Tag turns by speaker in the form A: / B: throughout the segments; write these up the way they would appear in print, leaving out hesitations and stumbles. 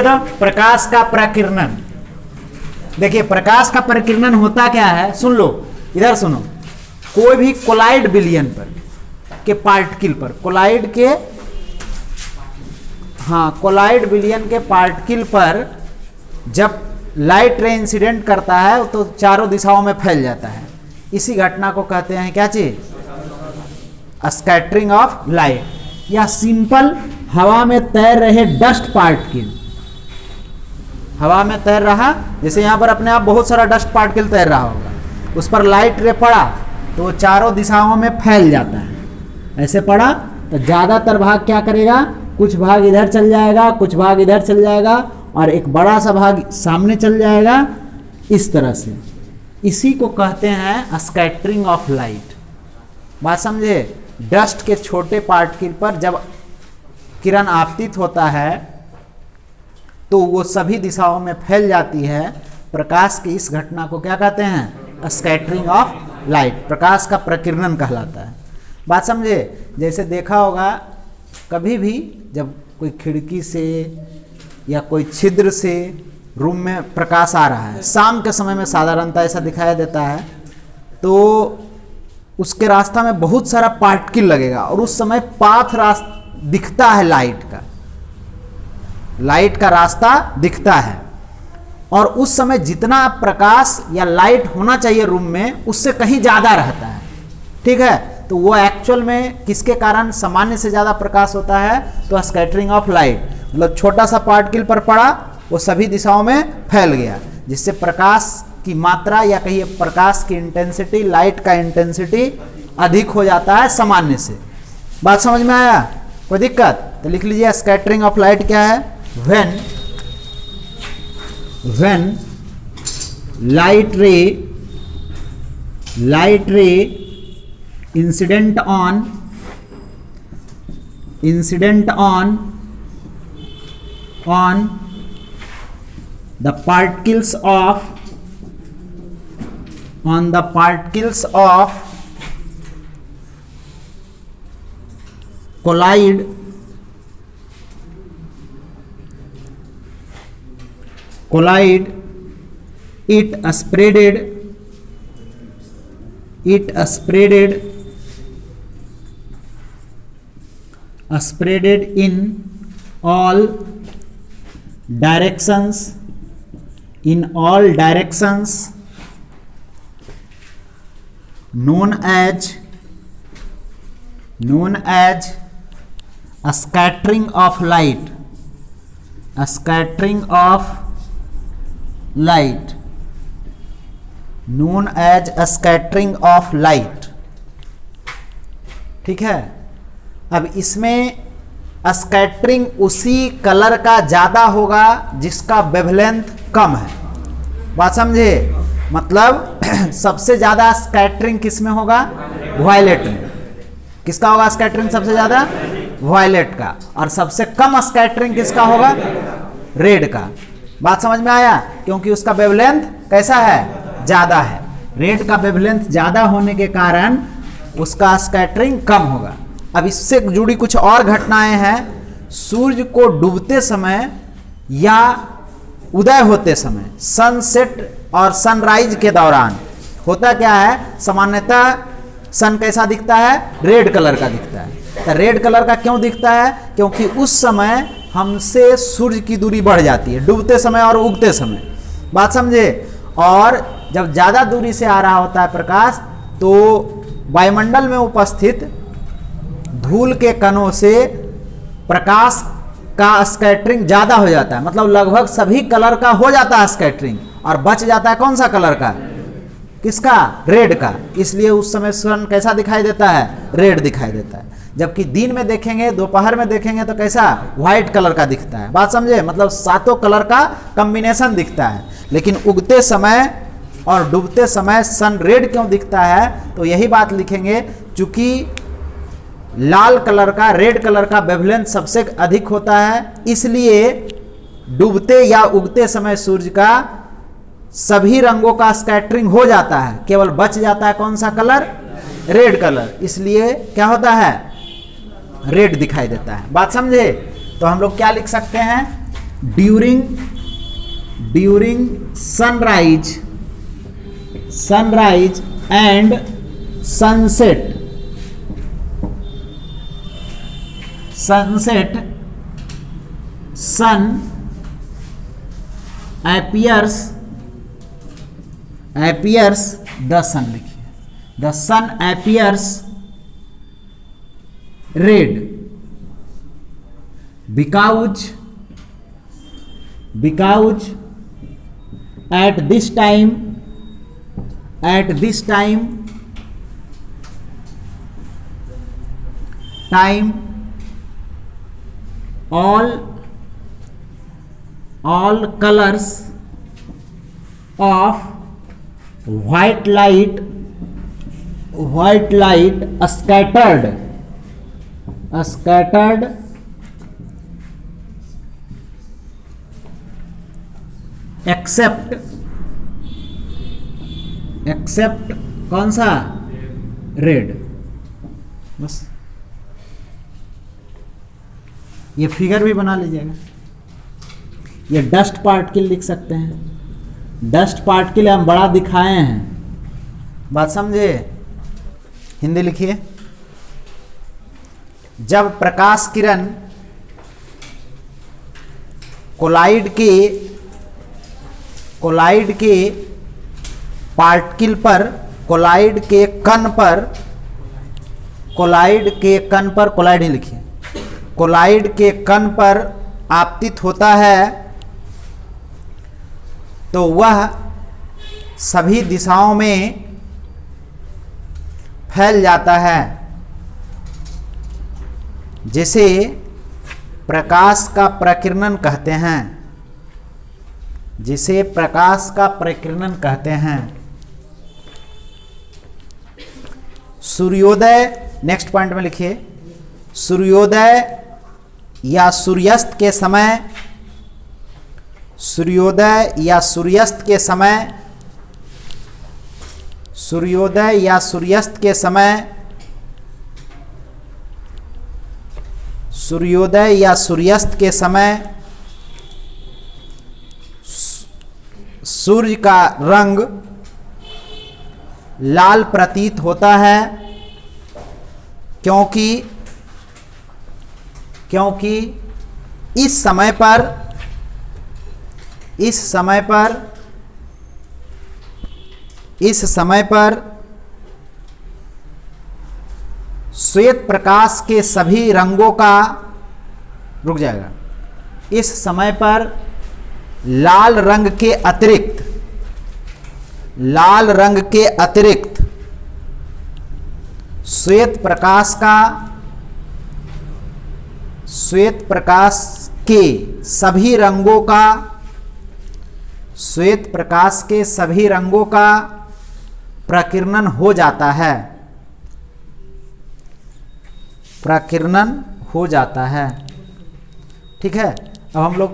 A: लिखिए तो प्रकाश का प्रकीर्णन। देखिए प्रकाश का प्रकीर्णन होता क्या है, सुन लो, इधर सुनो। कोई भी कोलाइड विलयन पर के पार्टिकल पर, कोलाइड विलयन के पार्टिकल पर जब लाइट रे इंसिडेंट करता है तो चारों दिशाओं में फैल जाता है। इसी घटना को कहते हैं क्या चीज, स्कैटरिंग ऑफ लाइट। या सिंपल हवा में तैर रहे डस्ट पार्टिकल, हवा में तैर रहा, जैसे यहां पर अपने आप बहुत सारा डस्ट पार्टिकल तैर रहा होगा, उस पर लाइट रे पड़ा तो वो चारों दिशाओं में फैल जाता है। ऐसे पड़ा तो ज्यादातर भाग क्या करेगा, कुछ भाग इधर चल जाएगा, कुछ भाग इधर चल जाएगा, और एक बड़ा सा भाग सामने चल जाएगा, इस तरह से। इसी को कहते हैं स्कैटरिंग ऑफ लाइट। बात समझे? डस्ट के छोटे पार्टिकल पर जब किरण आपतित होता है तो वो सभी दिशाओं में फैल जाती है। प्रकाश की इस घटना को क्या कहते हैं, स्कैटरिंग ऑफ लाइट, प्रकाश का प्रकीर्णन कहलाता है। बात समझे? जैसे देखा होगा कभी भी जब कोई खिड़की से या कोई छिद्र से रूम में प्रकाश आ रहा है, शाम के समय में साधारणतः ऐसा दिखाई देता है, तो उसके रास्ता में बहुत सारा पार्टिकल लगेगा और उस समय पाथ रास्ता दिखता है, लाइट का रास्ता दिखता है, और उस समय जितना प्रकाश या लाइट होना चाहिए रूम में उससे कहीं ज़्यादा रहता है। ठीक है, तो वो एक्चुअल में किसके कारण सामान्य से ज़्यादा प्रकाश होता है, तो स्कैटरिंग ऑफ लाइट। मतलब छोटा सा पार्टिकल पर पड़ा, वो सभी दिशाओं में फैल गया, जिससे प्रकाश की मात्रा या कहिए प्रकाश की इंटेंसिटी, लाइट का इंटेंसिटी अधिक हो जाता है सामान्य से। बात समझ में आया? कोई दिक्कत? तो लिख लीजिए स्कैटरिंग ऑफ लाइट क्या है, when light ray incident on the particles of collide it spreaded in all directions known as a scattering of light, known as a scattering of light। ठीक है, अब इसमें स्कैटरिंग उसी कलर का ज्यादा होगा जिसका वेवलेंथ कम है। बात समझे? मतलब सबसे ज्यादा स्कैटरिंग किस में होगा, वायलेट में। किसका होगा स्कैटरिंग सबसे ज्यादा, वायलेट का। और सबसे कम स्कैटरिंग किसका होगा, रेड का। बात समझ में आया? क्योंकि उसका वेवलेंथ कैसा है, ज्यादा है। रेड का वेवलेंथ ज्यादा होने के कारण उसका स्कैटरिंग कम होगा। अब इससे जुड़ी कुछ और घटनाएं हैं। सूर्य को डूबते समय या उदय होते समय, सनसेट और सनराइज के दौरान होता क्या है, सामान्यतः सन कैसा दिखता है, रेड कलर का दिखता है। तो रेड कलर का क्यों दिखता है, क्योंकि उस समय हमसे सूर्य की दूरी बढ़ जाती है, डूबते समय और उगते समय। बात समझे? और जब ज़्यादा दूरी से आ रहा होता है प्रकाश, तो वायुमंडल में उपस्थित धूल के कणों से प्रकाश का स्कैटरिंग ज़्यादा हो जाता है। मतलब लगभग सभी कलर का हो जाता है स्कैटरिंग, और बच जाता है कौन सा कलर का, किसका, रेड का। इसलिए उस समय सन कैसा दिखाई देता है, रेड दिखाई देता है। जबकि दिन में देखेंगे, दोपहर में देखेंगे तो कैसा, व्हाइट कलर का दिखता है। बात समझे? मतलब सातों कलर का कॉम्बिनेशन दिखता है। लेकिन उगते समय और डूबते समय सन रेड क्यों दिखता है, तो यही बात लिखेंगे, चूंकि लाल कलर का, रेड कलर का वेवलेंथ सबसे अधिक होता है, इसलिए डूबते या उगते समय सूर्य का सभी रंगों का स्कैटरिंग हो जाता है, केवल बच जाता है कौन सा कलर, रेड कलर। इसलिए क्या होता है, रेड दिखाई देता है। बात समझे? तो हम लोग क्या लिख सकते हैं, during sunrise and sunset sun appears the sun लिखिए, the sun appears red because at this time all colors of white light scattered except कौन सा, रेड। बस ये फिगर भी बना लीजिएगा। ये डस्ट पार्टिकल लिख सकते हैं, डस्ट पार्टिकल हम बड़ा दिखाए हैं, बात समझे। हिंदी लिखिए, जब प्रकाश किरण कोलाइड के पार्टिकल पर, कोलाइड के कण पर, कोलाइड नहीं लिखिए, कोलाइड के कण पर आपतित होता है तो वह सभी दिशाओं में फैल जाता है, जिसे प्रकाश का प्रकीर्णन कहते हैं, सूर्योदय, नेक्स्ट पॉइंट में लिखिए, सूर्योदय या सूर्यास्त के समय सूर्य का रंग लाल प्रतीत होता है, क्योंकि इस समय पर श्वेत प्रकाश के सभी रंगों का, रुक जाएगा, इस समय पर लाल रंग के अतिरिक्त श्वेत प्रकाश के सभी रंगों का प्रकीर्णन हो जाता है, ठीक है। अब हम लोग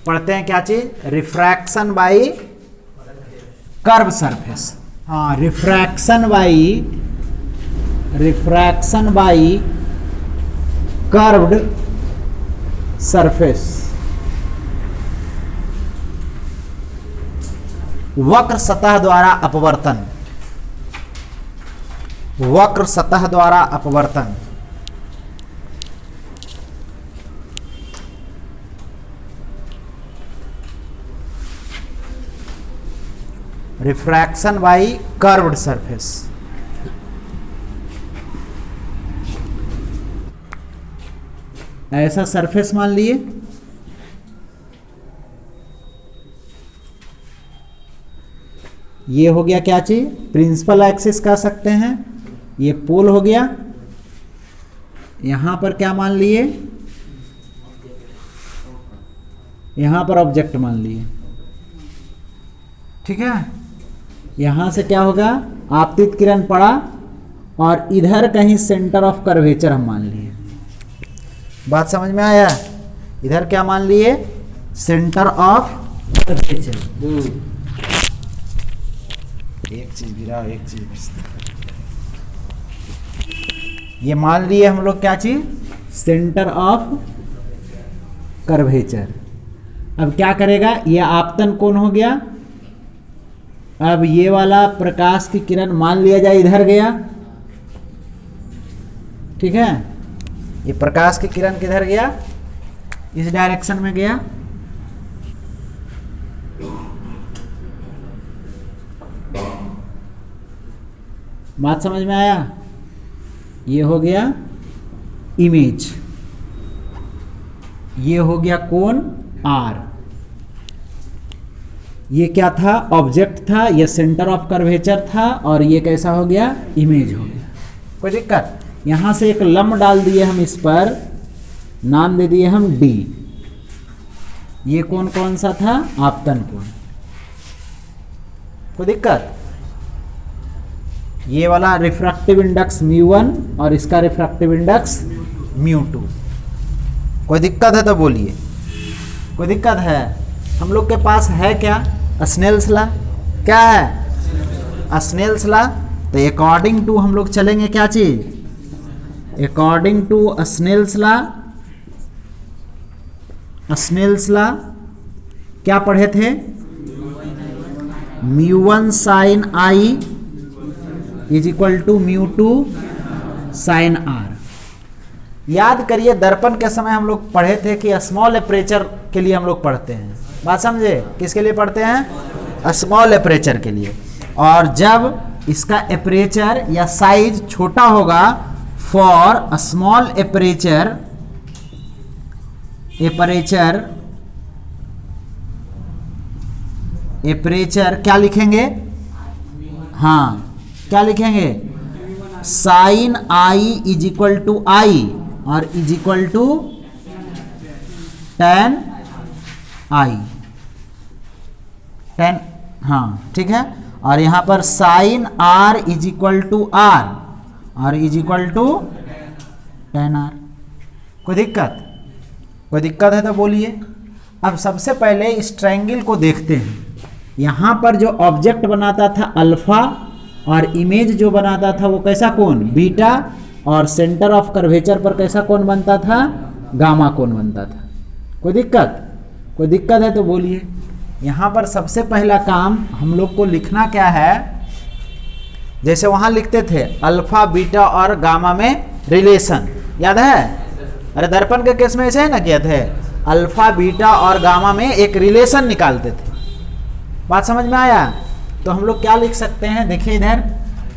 A: पढ़ते हैं क्या चीज, रिफ्रैक्शन बाई कर्व सरफेस। हाँ, रिफ्रैक्शन बाई कर्व्ड सरफेस, वक्र सतह द्वारा अपवर्तन, रिफ्रैक्शन बाई कर्व्ड सरफेस। ऐसा सरफेस मान लिए, ये हो गया क्या चीज, प्रिंसिपल एक्सिस कह सकते हैं, ये पोल हो गया। यहां पर क्या मान लिए, यहां पर ऑब्जेक्ट मान लिए, ठीक है। यहां से क्या होगा, आपतित किरण पड़ा और इधर कहीं सेंटर ऑफ कर्वेचर हम मान लिए। बात समझ में आया, इधर क्या मान लिए, सेंटर ऑफ कर्वेचर। एक चीज गिरा, एक चीज ये मान लिए हम लोग, क्या चीज, सेंटर ऑफ कर्वेचर। अब क्या करेगा, ये आपतन कोण हो गया। अब ये वाला प्रकाश की किरण मान लिया जाए इधर गया, ठीक है, ये प्रकाश की किरण किधर गया, इस डायरेक्शन में गया। बात समझ में आया? ये हो गया इमेज, ये हो गया कोण आर। ये क्या था, ऑब्जेक्ट था, ये सेंटर ऑफ कर्वेचर था, और ये कैसा हो गया, इमेज हो गया। कोई दिक्कत? यहां से एक लंब डाल दिए हम, इस पर नाम दे दिए हम डी। ये कोण कौन सा था, आपतन कोण। कोई दिक्कत? ये वाला रिफ्रैक्टिव इंडेक्स μ1 और इसका रिफ्रैक्टिव इंडेक्स μ2। कोई दिक्कत है तो बोलिए। कोई दिक्कत है? हम लोग के पास है क्या, स्नेल्स लॉ। क्या है, स्नेल्स लॉ। तो अकॉर्डिंग टू हम लोग चलेंगे क्या चीज, according to Snell's law. Snell's law क्या पढ़े थे, μ1 sine i is equal to μ2 sine r. याद करिए, दर्पण के समय हम लोग पढ़े थे कि स्मॉल एपरेचर के लिए हम लोग पढ़ते हैं। बात समझे? किसके लिए पढ़ते हैं, स्मॉल एपरेचर के लिए। और जब इसका एपरेचर या साइज छोटा होगा, फॉर स्मॉल एपरेचर, एपरेचर क्या लिखेंगे, हाँ क्या लिखेंगे, sine i is equal to i और is equal to tan i, tan, हाँ ठीक है। और यहां पर sine r is equal to r और is equal to tan r. कोई दिक्कत? कोई दिक्कत है तो बोलिए। अब सबसे पहले इस ट्रायंगल को देखते हैं। यहां पर जो ऑब्जेक्ट बनाता था अल्फा और इमेज जो बनाता था वो कैसा कोण, बीटा, और सेंटर ऑफ कर्वेचर पर कैसा कोण बनता था, गामा कोण बनता था। कोई दिक्कत? कोई दिक्कत है तो बोलिए। यहां पर सबसे पहला काम हम लोग को लिखना क्या है, जैसे वहां लिखते थे अल्फा बीटा और गामा में रिलेशन, याद है? अरे दर्पण के केस में ऐसे है ना, किया थे अल्फा बीटा और गामा में एक रिलेशन निकालते थे। बात समझ में आया? तो हम लोग क्या लिख सकते हैं, देखिए इधर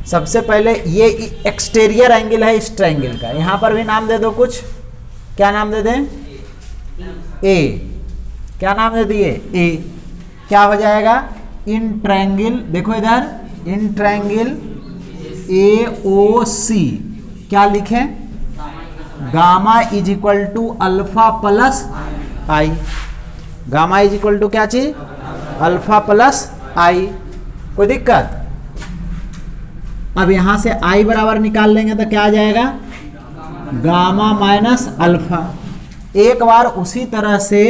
A: सबसे पहले ये एक्सटीरियर एंगल है इस ट्रायंगल का। यहां पर भी नाम दे दो कुछ, क्या नाम दे दें, ए। क्या नाम दे दिए, ए। क्या हो जाएगा, इन ट्रायंगल, देखो इधर in triangle A O C क्या लिखें, gamma is equal to alpha plus I. Gamma is equal to क्या चीज, अल्फा प्लस आई। कोई दिक्कत? अब यहां से आई बराबर निकाल लेंगे तो क्या आ जाएगा, गामा माइनस अल्फा। एक बार उसी तरह से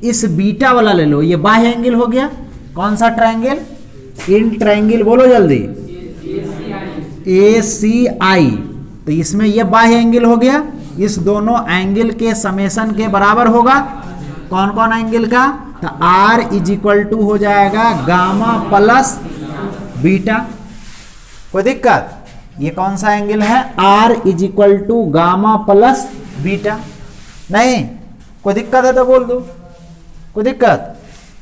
A: इस बीटा वाला ले लो, ये बाह्य एंगल हो गया। कौन सा ट्रायंगल, इन ट्रायंगल, बोलो जल्दी, ए सी आई। तो इसमें ये बाह्य एंगल हो गया, इस दोनों एंगल के समेशन के बराबर होगा। कौन कौन एंगल का, तो आर इज इक्वल टू हो जाएगा गामा प्लस बीटा। कोई दिक्कत? ये कौन सा एंगल है, R is equal to gamma plus beta. नहीं, कोई दिक्कत है तो बोल दो। कोई दिक्कत?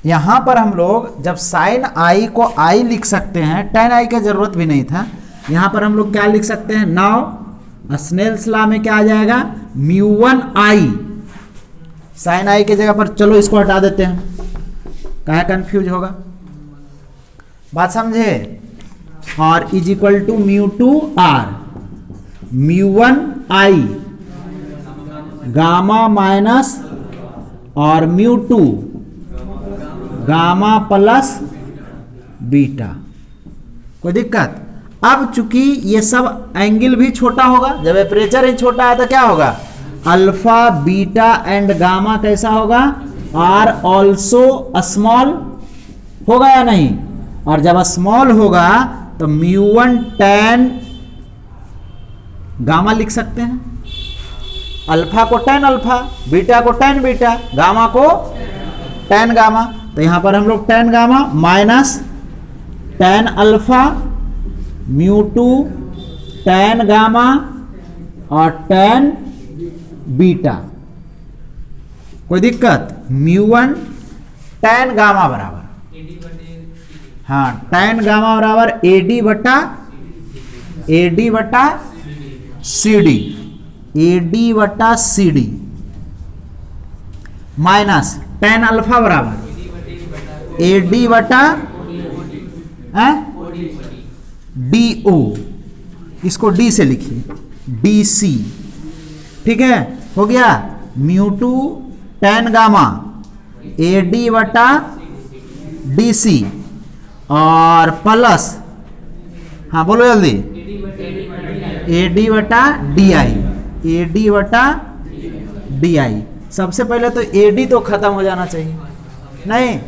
A: यहां पर हम लोग जब साइन आई को आई लिख सकते हैं, टेन आई की जरूरत भी नहीं था। यहां पर हम लोग क्या लिख सकते हैं, नाउ स्नेल्स लॉ में क्या आ जाएगा, μ1 आई, साइन आई की जगह पर, चलो इसको हटा देते हैं, कहाँ कंफ्यूज होगा। बात समझे? और is equal to μ2 r, μ1 i, gamma minus और μ2 गामा प्लस बीटा। कोई दिक्कत? अब चूंकि ये सब एंगल भी छोटा होगा, जब एपरेचर ही छोटा है तो क्या होगा, अल्फा बीटा एंड गामा कैसा होगा, आर ऑल्सो स्मॉल होगा या नहीं। और जब स्मॉल होगा तो μ1 tan गामा लिख सकते हैं। अल्फा को tan अल्फा, बीटा को tan बीटा, गामा को tan गामा। तो यहां पर हम लोग tan gamma minus tan alpha mu two tan gamma और tan बीटा। कोई दिक्कत? म्यू वन tan गामा बराबर, हाँ tan गामा बराबर AD बटा CD, AD बटा CD माइनस tan अल्फा बराबर AD बटा DO, इसको D से लिखिए DC, ठीक है, हो गया। Mu to tan gamma AD बटा DC और प्लस, हाँ बोलो जल्दी, AD बटा DI। सबसे पहले तो AD तो खत्म हो जाना चाहिए, नहीं?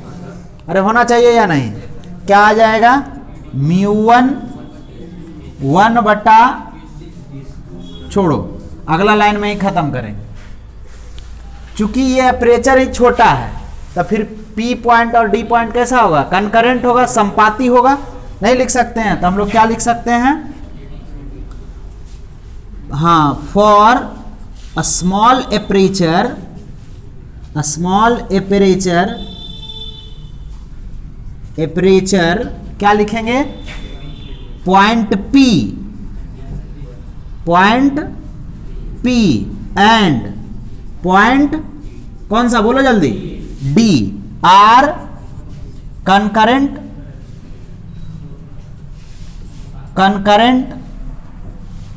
A: अरे होना चाहिए या नहीं? क्या आ जाएगा? म्यू वन बटा, छोड़ो अगला लाइन में ही खत्म करेंगे। चूंकि ये अपर्चर ही छोटा है तो फिर P पॉइंट और D पॉइंट कैसा होगा? कंकरेंट होगा, संपाती होगा, नहीं लिख सकते हैं। तो हम लोग क्या लिख सकते हैं? हाँ, फॉर अ स्मॉल एपरेचर क्या लिखेंगे? पॉइंट P एंड पॉइंट कौन सा बोलो जल्दी? D आर कंकरेंट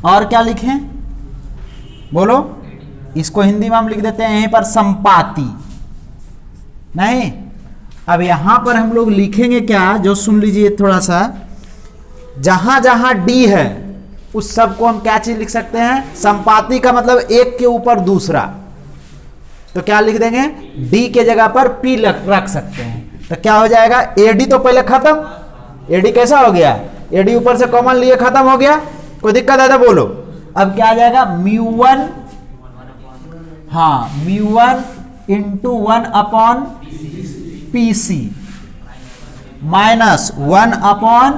A: और क्या लिखें? बोलो, इसको हिंदी में हम लिख देते हैं यहीं पर संपाती, नहीं? अब यहां पर हम लोग लिखेंगे क्या, जो सुन लीजिए थोड़ा सा, जहां जहां D है उस सब को हम क्या चीज लिख सकते हैं? संपाती का मतलब एक के ऊपर दूसरा। तो क्या लिख देंगे? D के जगह पर P रख सकते हैं। तो क्या हो जाएगा? AD तो पहले खत्म, AD कैसा हो गया? AD ऊपर से कॉमन लिए खत्म हो गया, कोई दिक्कत है तो बोलो। अब क्या आ जाएगा? म्यू वन, हाँ mu one into 1 upon PC minus 1 upon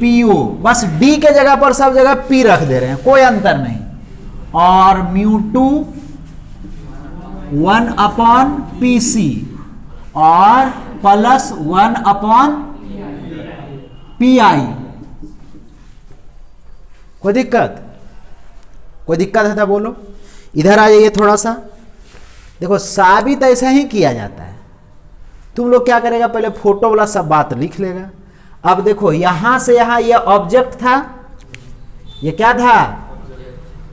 A: PO। बस D के जगह पर सब जगह P रख दे रहे हैं, कोई अंतर नहीं। और म्यू टू 1 अपॉन PC और प्लस 1 अपॉन PI। कोई दिक्कत? कोई दिक्कत है तो बोलो। इधर आ जाइए थोड़ा सा, देखो साबित ऐसा ही किया जाता है। तुम लोग क्या करेगा? पहले फोटो वाला सब बात लिख लेगा। अब देखो यहां से यहां ये ऑब्जेक्ट था, ये क्या था?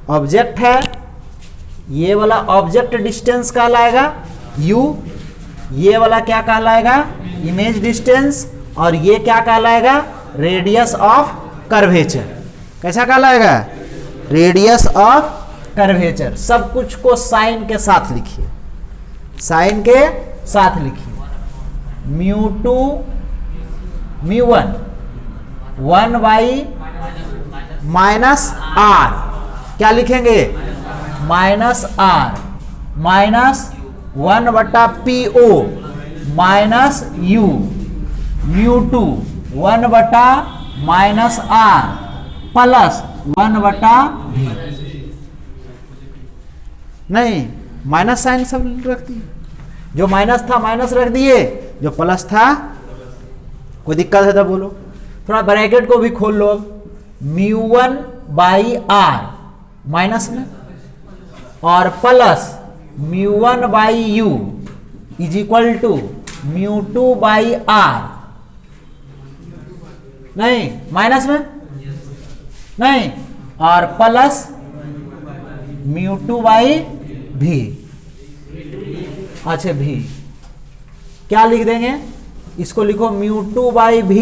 A: ऑब्जेक्ट है। ये वाला ऑब्जेक्ट डिस्टेंस कहलाएगा U, ये वाला क्या कहलाएगा? Image distance. और ये क्या कहलाएगा? Radius of curvature. कैसा कहलाएगा? Radius of curvature. सब कुछ को साइन के साथ लिखिए, साइन के साथ लिखिए। Mu two mu one 1 by minus R, क्या लिखेंगे? माइनस R माइनस 1 बटा PO minus U, mu two 1 बटा माइनस R प्लस 1 बटा V। नहीं, माइनस साइन सब रख दिए, जो माइनस था माइनस रख दिए, जो प्लस था। कोई दिक्कत है तो बोलो। थोड़ा ब्रैकेट को भी खोल लो। Mu one by R minus में और plus mu one by U is equal to mu two by R। नहीं, माइनस में नहीं, और plus mu two by V। अच्छा V क्या लिख देंगे? इसको लिखो म्यू टू बाई V,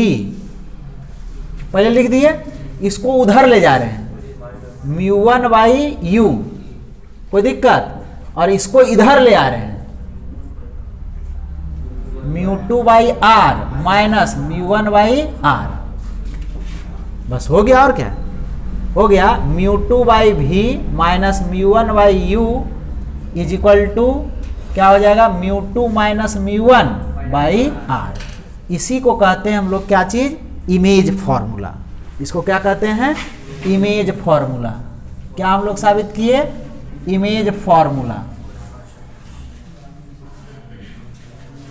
A: पहले लिख दिए। इसको उधर ले जा रहे हैं, म्यू वन बाई U, कोई दिक्कत? और इसको इधर ले आ रहे हैं, mu two by R minus mu one by R। बस हो गया। और क्या हो गया? Mu two by V minus mu one by U is equal to क्या हो जाएगा, μ2 माइनस μ1/r। इसी को कहते हैं हम लोग क्या चीज, इमेज फॉर्मूला। इसको क्या कहते हैं, इमेज फॉर्मूला। क्या हम लोग साबित किए, इमेज फॉर्मूला।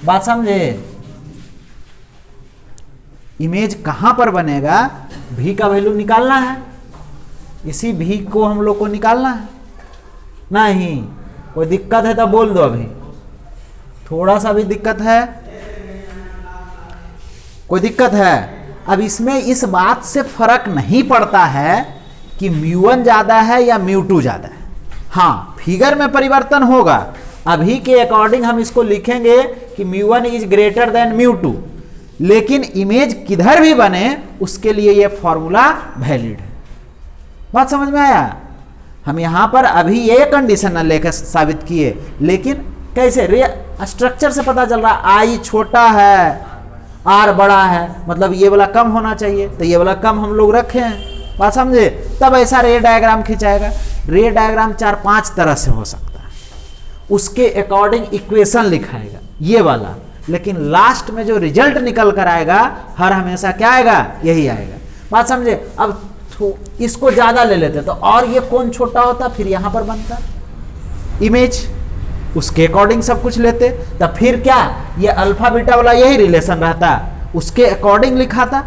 A: बात समझे। इमेज कहां पर बनेगा, भी का वैल्यू निकालना है, इसी भी को हम लोग को निकालना है। नहीं कोई दिक्कत है तो बोल दो, अभी थोड़ा सा भी दिक्कत है, कोई दिक्कत है। अब इसमें इस बात से फर्क नहीं पड़ता है कि μ1 ज्यादा है या μ2 ज्यादा है। हाँ फिगर में परिवर्तन होगा, अभी के अकॉर्डिंग हम इसको लिखेंगे कि μ1 इज ग्रेटर देन μ2, लेकिन इमेज किधर भी बने उसके लिए यह फॉर्मूला वैलिड है। बात समझ में आया। हम यहां पर अभी ये कंडीशन न लेकर साबित किए, लेकिन कैसे स्ट्रक्चर से पता चल रहा, आई छोटा है आर बड़ा है, मतलब ये वाला कम होना चाहिए, तो ये वाला कम हम लोग रखे हैं। बात समझे। तब ऐसा रे डायग्राम खिंचाएगा। रे डायग्राम 4-5 तरह से हो सकता है, उसके अकॉर्डिंग इक्वेशन लिखाएगा ये वाला, लेकिन लास्ट में जो रिजल्ट निकल कर आएगा हर हमेशा क्या आएगा, यही आएगा। बात समझे। अब इसको ज्यादा ले लेते तो और ये कौन छोटा होता, फिर यहां पर बनता इमेज, उसके अकॉर्डिंग सब कुछ लेते, तब फिर क्या ये अल्फा बीटा वाला यही रिलेशन रहता, उसके अकॉर्डिंग लिखा था।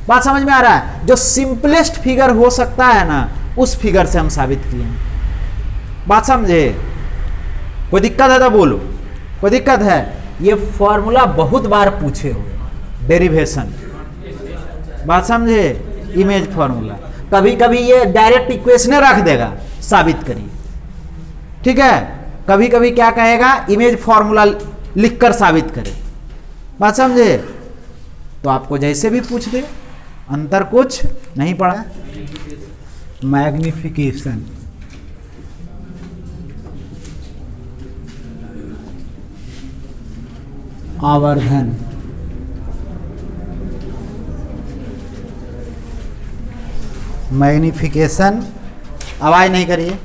A: बात समझ में आ रहा है। जो सिंपलेस्ट फिगर हो सकता है ना, उस फिगर से हम साबित किए हैं। बात समझे। कोई दिक्कत है तो बोलो, कोई दिक्कत है। ये फॉर्मूला बहुत बार पूछे हुए, डेरिवेशन। बात समझे। इमेज फॉर्मूला कभी कभी ये डायरेक्ट इक्वेशन रख देगा, साबित करिए, ठीक है। कभी कभी क्या कहेगा, इमेज फॉर्मूला लिखकर साबित करें। बात समझे। तो आपको जैसे भी पूछ दे, अंतर कुछ नहीं पड़ा। मैग्निफिकेशन, आवर्धन, मैग्निफिकेशन, आवाज नहीं करिए,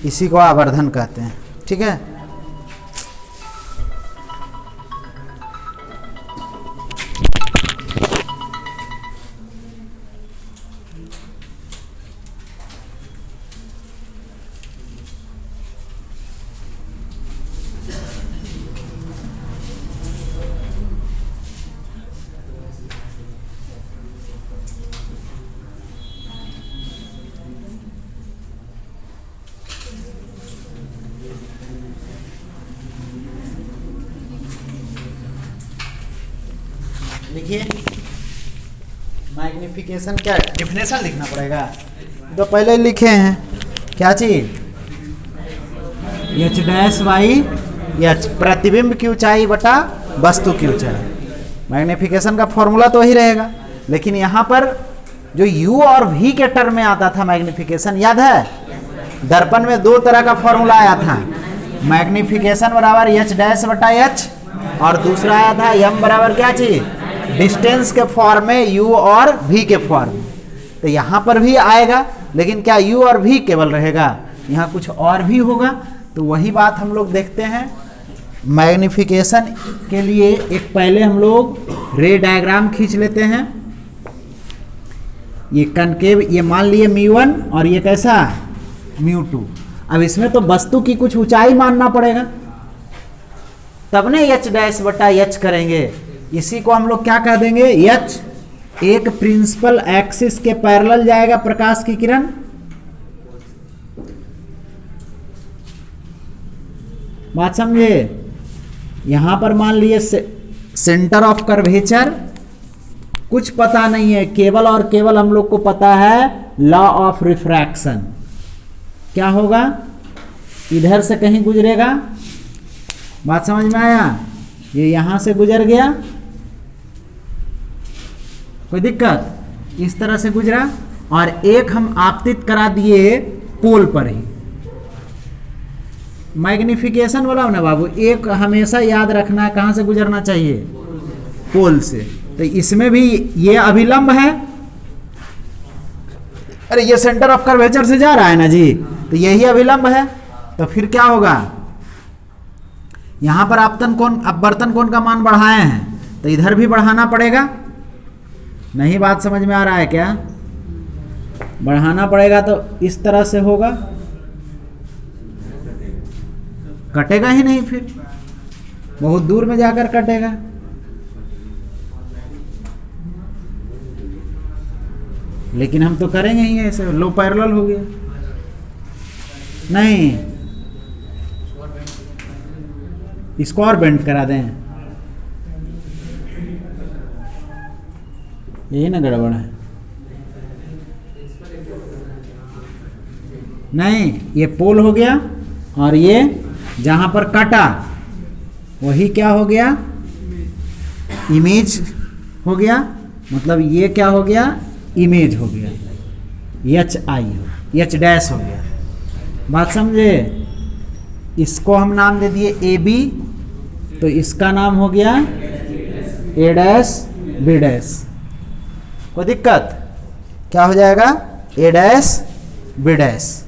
A: इसी को आवर्धन कहते हैं, ठीक है। लिखिए मैग्निफिकेशन, क्या डिफिनेशन लिखना पड़ेगा, तो पहले लिखे हैं क्या चीज, एच डैश बाई एच, प्रतिबिंब की ऊंचाई बटा वस्तु की ऊंचाई। मैग्निफिकेशन का फॉर्मूला तो वही रहेगा, लेकिन यहाँ पर जो u और v के टर्म में आता था मैग्निफिकेशन, याद है। दर्पण में 2 तरह का फॉर्मूला आया था, मैग्निफिकेशन बराबर एच डैश बटा एच, और दूसरा आया था m बराबर क्या चीज, डिस्टेंस के फॉर्म में u और v के फॉर्म में। तो यहाँ पर भी आएगा, लेकिन क्या u और v केवल रहेगा, यहाँ कुछ और भी होगा। तो वही बात हम लोग देखते हैं। मैग्निफिकेशन के लिए एक पहले हम लोग रे डायग्राम खींच लेते हैं। ये कनकेव, ये मान लिए μ1 और ये कैसा μ2। अब इसमें तो वस्तु की कुछ ऊंचाई मानना पड़ेगा, तब ने एच डैश बटा एच करेंगे। इसी को हम लोग क्या कह देंगे, एच एक प्रिंसिपल एक्सिस के पैरेलल जाएगा प्रकाश की किरण, बात समझे। यहां पर मान लिए सेंटर ऑफ कर्वेचर कुछ पता नहीं है, केवल और केवल हम लोग को पता है लॉ ऑफ रिफ्रैक्शन। क्या होगा, इधर से कहीं गुजरेगा, बात समझ में आया। ये यहां से गुजर गया, कोई दिक्कत, इस तरह से गुजरा, और एक हम आपतित करा दिए पोल पर ही। मैग्निफिकेशन वाला ना बाबू, एक हमेशा याद रखना है कहां से गुजरना चाहिए, पोल से। तो इसमें भी ये अभिलंब है, अरे ये सेंटर ऑफ कर्वेचर से जा रहा है ना जी, तो यही अभिलंब है। तो फिर क्या होगा, यहां पर अपवर्तन कोण का मान बढ़ाए हैं तो इधर भी बढ़ाना पड़ेगा। नहीं बात समझ में आ रहा है क्या? बढ़ाना पड़ेगा तो इस तरह से होगा, कटेगा ही नहीं, फिर बहुत दूर में जाकर कटेगा। लेकिन हम तो करेंगे ही ऐसे, लो पैरेलल हो गया। नहीं, इसको और बेंड करा दें, यही ना गड़बड़ है। नहीं, ये पोल हो गया और ये जहां पर कटा वही क्या हो गया, इमेज हो गया। मतलब ये क्या हो गया, इमेज हो गया, एच आई हो, एच डैश हो गया। बात समझे? इसको हम नाम दे दिए ए बी, तो इसका नाम हो गया ए डैश बी डैश। कोई दिक्कत? क्या हो जाएगा, ए डैश बी डैश।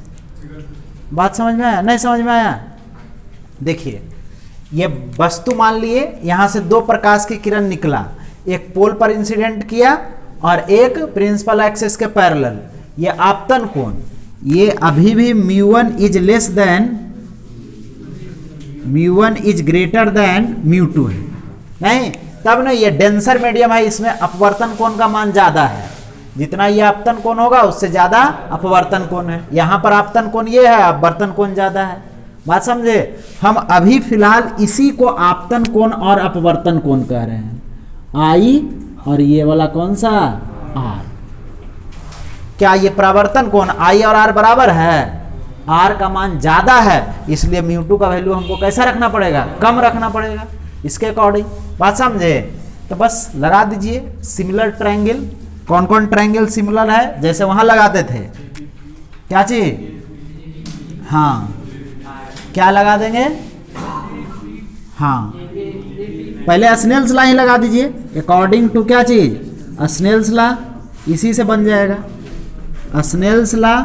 A: बात समझ में आया? नहीं समझ में आया? देखिए, ये वस्तु मान लिए यहां से दो प्रकाश की किरण निकला, एक पोल पर इंसिडेंट किया और एक प्रिंसिपल एक्सिस के पैरेलल। ये आपतन कोण, ये अभी भी μ1 is less than, μ1 is greater than μ2 है। नहीं, तब ना ये डेंसर मीडियम है, इसमें अपवर्तन कोण का मान ज्यादा है। जितना ये आपतन कोण होगा उससे ज्यादा अपवर्तन कोण है। यहां पर आपतन कोण ये है, अपवर्तन कोण ज्यादा है। बात समझे? हम अभी फिलहाल इसी को आपतन कोण और अपवर्तन कोण कह रहे हैं, आई और ये वाला कौन सा, आर। क्या ये परावर्तन कोण आई और आर बराबर है? आर का मान ज्यादा है, इसलिए μ2 का वैल्यू हमको कैसा रखना पड़ेगा, कम रखना पड़ेगा इसके अकॉर्डिंग। बात समझे? तो बस लगा दीजिए सिमिलर ट्रायंगल। कौन कौन ट्रायंगल सिमिलर है, जैसे वहां लगाते थे, क्या चीज, हाँ, क्या लगा देंगे, हाँ, पहले स्नेल्स लॉ ही लगा दीजिए, अकॉर्डिंग टू क्या चीज, स्नेल्स लॉ, इसी से बन जाएगा। स्नेल्स लॉ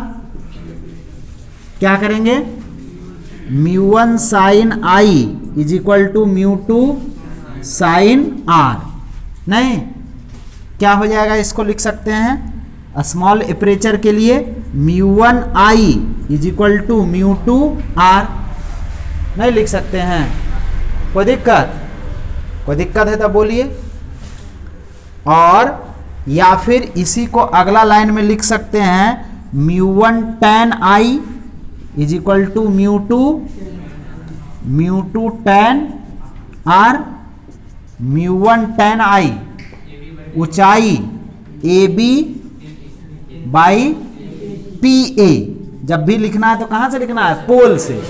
A: क्या करेंगे, μ1 sine i is equal to μ2 sine r. नहीं, क्या हो जाएगा, इसको लिख सकते हैं स्मॉल एपरेचर के लिए μ1 आई इज इक्वल टू μ2 आर। नहीं लिख सकते हैं? कोई दिक्कत? कोई दिक्कत है तो बोलिए। और या फिर इसी को अगला लाइन में लिख सकते हैं μ1 tan i is equal to μ2 tan r. μ1 tan i ऊंचाई A B by P A. जब भी लिखना है तो कहां से लिखना है, पोल से।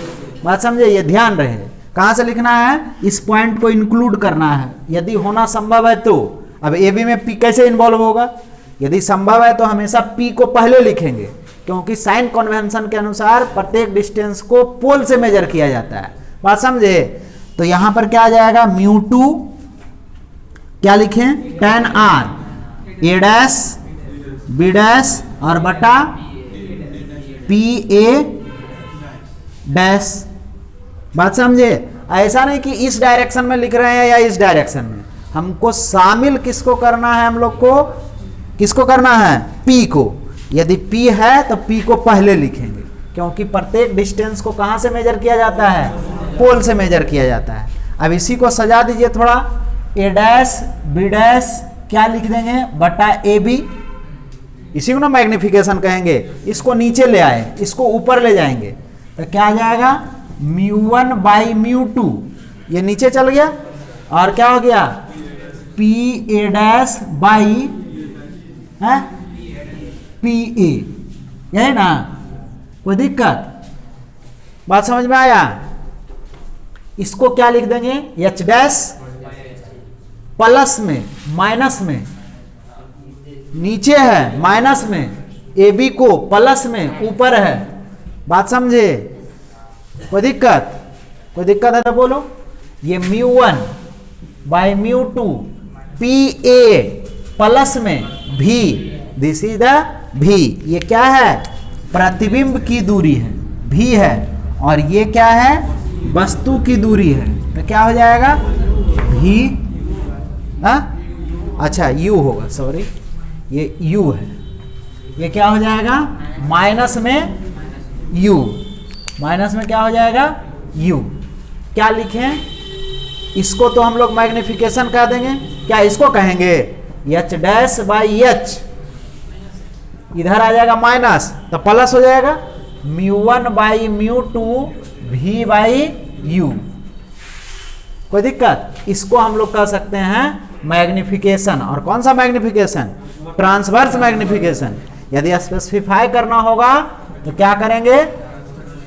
A: बात समझे? ये ध्यान रहे, कहां से लिखना है, इस पॉइंट को इंक्लूड करना है यदि होना संभव है तो। अब ए बी में पी कैसे इन्वॉल्व होगा, यदि संभव है तो हमेशा पी को पहले लिखेंगे, क्योंकि साइन कन्वेंशन के अनुसार प्रत्येक डिस्टेंस को पोल से मेजर किया जाता है। बात समझे? तो यहां पर क्या आ जाएगा, μ2 क्या लिखें, tan R, A dash B dash और बटा पी ए डैश। बात समझे? ऐसा नहीं कि इस डायरेक्शन में लिख रहे हैं या इस डायरेक्शन में, हमको शामिल किसको करना है, हम लोग को किसको करना है, P को। यदि P है तो P को पहले लिखेंगे, क्योंकि प्रत्येक डिस्टेंस को कहां से मेजर किया जाता है, पोल से मेजर किया जाता है। अब इसी को सजा दीजिए थोड़ा, ए डैश बी डैश क्या लिख देंगे, बटा ए बी। इसी को ना मैग्निफिकेशन कहेंगे। इसको नीचे ले आए, इसको ऊपर ले जाएंगे तो क्या आ जाएगा, μ1 बाई μ2, ये नीचे चल गया और क्या हो गया, P A dash by P ए, यही ना, कोई दिक्कत? बात समझ में आया? इसको क्या लिख देंगे, एच डैश प्लस में माइनस में, नीचे है माइनस में, ए बी को प्लस में ऊपर है। बात समझे? कोई दिक्कत? कोई दिक्कत है तो बोलो। ये μ1 बाई μ2 पी ए प्लस में भी, दिस इज द भी, ये क्या है, प्रतिबिंब की दूरी है, भी है। और ये क्या है, वस्तु की दूरी है, तो क्या हो जाएगा भी, अच्छा u होगा, सॉरी ये u है, ये क्या हो जाएगा माइनस में u, माइनस में क्या हो जाएगा u। क्या लिखें, इसको तो हम लोग मैग्निफिकेशन कह देंगे, क्या इसको कहेंगे h डैश बाई h, इधर आ जाएगा माइनस तो प्लस हो जाएगा μ1 बाई μ2 v बाई u। कोई दिक्कत, इसको हम लोग कह सकते हैं मैग्निफिकेशन। और कौन सा मैग्निफिकेशन, ट्रांसवर्स मैग्निफिकेशन। यदि स्पेसिफाई करना होगा तो क्या करेंगे,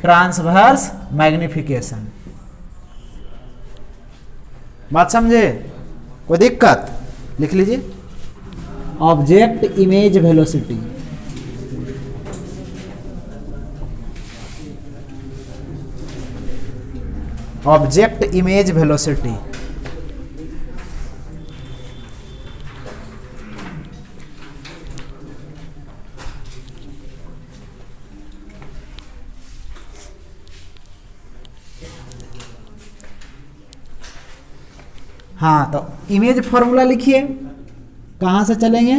A: ट्रांसवर्स मैग्निफिकेशन। बात समझे, कोई दिक्कत, लिख लीजिए object image velocity, object image velocity. हाँ, तो इमेज फॉर्मूला लिखिए, कहाँ से चलेंगे,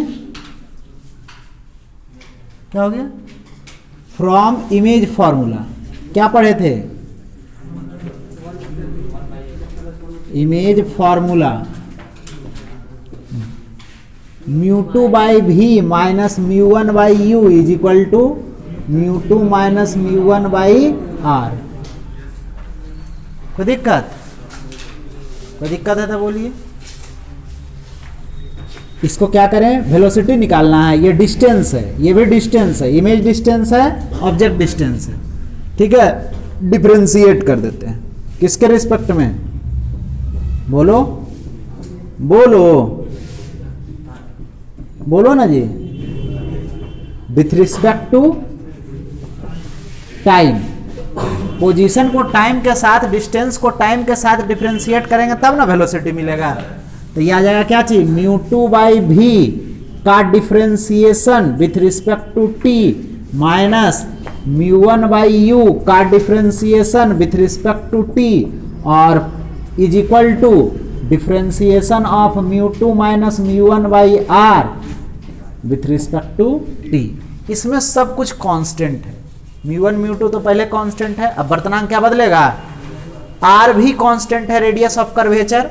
A: क्या हो गया, फ्रॉम इमेज फॉर्मूला। क्या पढ़े थे, image formula μ2 by v minus μ1 by u is equal to μ2 minus μ1 by r। कोई दिक्कत, कोई दिक्कत है तो बोलिए। इसको क्या करें, वेलोसिटी निकालना है, ये डिस्टेंस है, ये भी डिस्टेंस है, इमेज डिस्टेंस है, ऑब्जेक्ट डिस्टेंस है, ठीक है। डिफरेंशिएट कर देते हैं, किसके रिस्पेक्ट में, बोलो बोलो बोलो ना जी, with respect to time. Position को टाइम के साथ, डिस्टेंस को टाइम के साथ डिफरेंशिएट करेंगे तब ना वेलोसिटी मिलेगा। तो ये आ जाएगा क्या चीज, μ2 बाई v का differentiation with respect to t minus μ1 by u का differentiation with respect to t और is equal to differentiation of μ2 minus μ1 by r with respect to t। इसमें सब कुछ कांस्टेंट है, μ1 μ2 तो पहले कांस्टेंट है, अब वर्तनांक क्या बदलेगा, r भी कांस्टेंट है, रेडियस ऑफ कर्वेचर,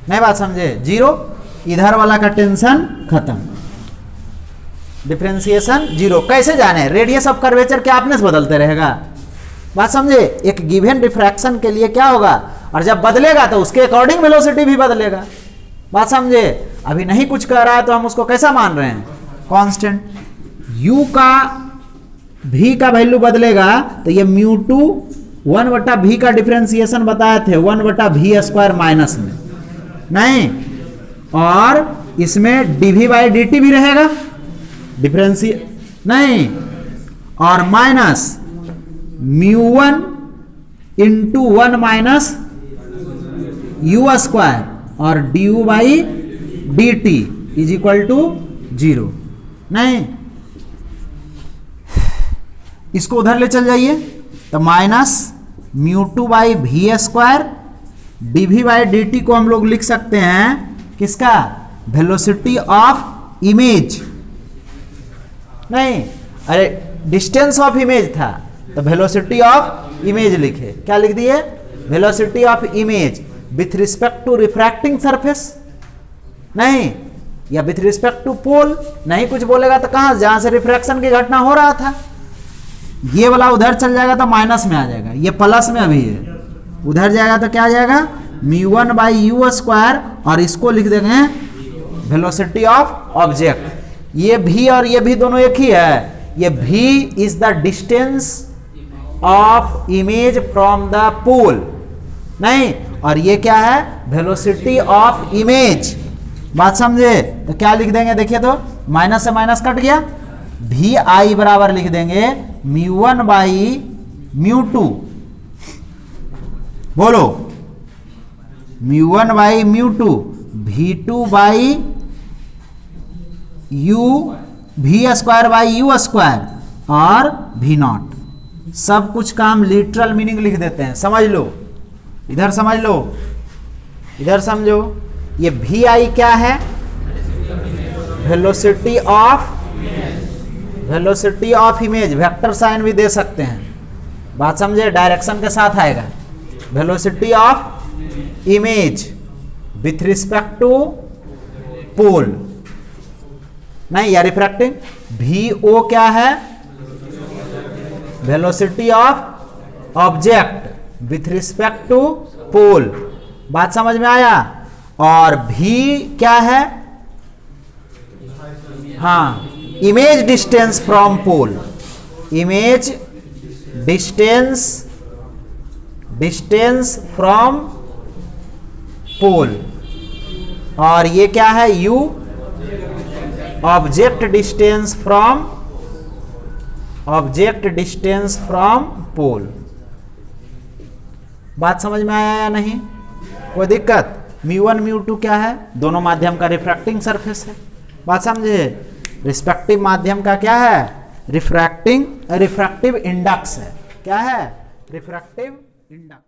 A: नहीं बात समझे, 0, इधर वाला का टेंशन खत्म, डिफरेंशिएशन 0। कैसे जाने, रेडियस ऑफ कर्वेचर क्या अपने से बदलते रहेगा, बात समझे। एक गिवन रिफ्रैक्शन के लिए क्या होगा, और जब बदलेगा तो उसके अकॉर्डिंग वेलोसिटी भी बदलेगा, बात समझे। अभी नहीं कुछ कह रहा है तो हम उसको कैसा मान रहे हैं, कांस्टेंट। u का v का वैल्यू बदलेगा तो ये μ2 1 बटा v का डिफरेंशिएशन बताए थे 1 बटा v स्क्वायर माइनस में, नहीं, और इसमें dv बाई dt भी रहेगा, डिफरेंशिए नहीं, और minus μ1 into 1 minus u square और du by dt is equal to 0, नहीं, इसको उधर ले चल जाइए तो minus μ2 by v square dv by dt को हम लोग लिख सकते हैं किसका, वेलोसिटी ऑफ इमेज, नहीं, अरे डिस्टेंस ऑफ इमेज था तो वेलोसिटी ऑफ इमेज लिखे, क्या लिख दिए, velocity of image with respect to refracting surface, नहीं, या विथ रिस्पेक्ट टू पोल, नहीं कुछ बोलेगा तो कहां, जहां से रिफ्रैक्शन की घटना हो रहा था, ये वाला उधर चल जाएगा तो माइनस में आ जाएगा, ये प्लस में अभी है, उधर जाएगा तो क्या आ जाएगा μ1 बाई यू स्क्वायर, और इसको लिख देंगे वेलोसिटी ऑफ ऑब्जेक्ट। ये भी और ये भी दोनों एक ही है, ये v is the distance of image from the pole, नहीं, और ये क्या है, वेलोसिटी ऑफ इमेज, बात समझे। तो क्या लिख देंगे, देखिए तो माइनस से माइनस कट गया, भी आई बराबर लिख देंगे μ1 बाई μ2, बोलो μ1 by μ2 v2 by u v square by u square और v नॉट, सब कुछ का हम लिटरल मीनिंग लिख देते हैं। समझ लो, इधर समझ लो, इधर समझो। ये वी आई क्या है? Velocity of image. Vector sign भी दे सकते हैं, बात समझे, डायरेक्शन के साथ आएगा। Velocity of image with respect to pole, नहीं या रिफ्रैक्टिंग। वी ओ क्या है? Velocity of object with respect to pole. बात समझ में आया? और भी क्या है? हाँ, image distance from pole. Image distance from pole. और ये क्या है? U object distance from pole. बात समझ में आया या नहीं? कोई दिक्कत? μ1 μ2 क्या है? दोनों माध्यम का रिफ्रैक्टिंग सरफेस है। बात समझे? रिस्पेक्टिव माध्यम का क्या है? रिफ्रैक्टिव इंडेक्स है। क्या है? Refractive index.